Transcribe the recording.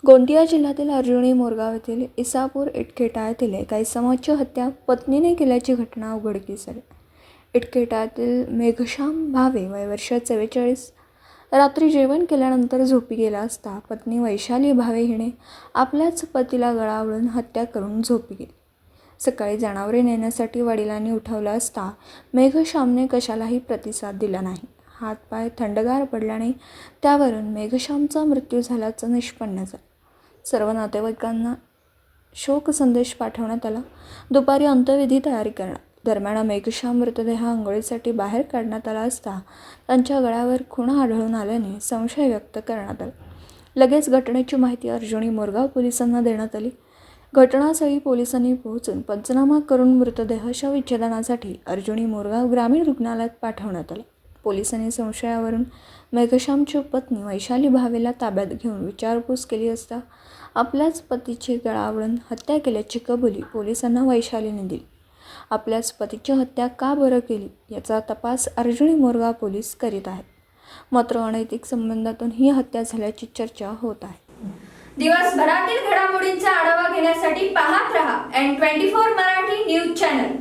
गोंदिया जिल्ह्यातील अर्जुनी मोरगाव येथील इसापूर इटखेटा येथील एका इसमाची हत्या पत्नीने केल्याची घटना उघडकीस आली। इटखेटातील मेघश्याम भावे वय वर्ष 44 रात्री जेवण केल्यानंतर झोपी गेला असता पत्नी वैशाली भावे हिने आपल्याच पतीला गळा आवळून हत्या करून झोपी गेली। सकाळी जनावरे नेण्यासाठी वडिलांनी उठवलं असता मेघश्यामने कशालाही प्रतिसाद दिला नाही। हातपाय थंडगार पडल्याने त्यावरून मेघश्यामचा मृत्यू झाल्याचं निष्पन्न झालं। सर्व नातेवाईकांना शोक संदेश पाठवण्यात आला। दुपारी अंत्यविधी तयारी करण्यात दरम्यान मेघश्याम मृतदेह अंघोळीसाठी बाहेर काढण्यात आला असता त्यांच्या गळ्यावर खुणा आढळून आल्याने संशय व्यक्त करण्यात आला। लगेच घटनेची माहिती अर्जुनी मोरगाव पोलिसांना देण्यात आली। घटनास्थळी पोलिसांनी पोहोचून पंचनामा करून मृतदेह शवविच्छेदनासाठी अर्जुनी मोरगाव ग्रामीण रुग्णालयात पाठवण्यात आला। पोलिसांनी संशयावरून मेघश्यामची पत्नी वैशाली भावेला ताब्यात घेऊन विचारपूस केली असता आपल्याच पतीची गळा आवळून हत्या केल्याची कबुली पोलिसांना वैशालीने दिली। आपल्याच पतीची हत्या का बरं केली याचा तपास अर्जुनी मोरगाव पोलीस करीत आहेत। मात्र अनैतिक संबंधातून ही हत्या झाल्याची चर्चा होत आहे। दिवसभरातील घडामोडींचा आढावा घेण्यासाठी पाहत रहा N24 मराठी न्यूज चॅनल।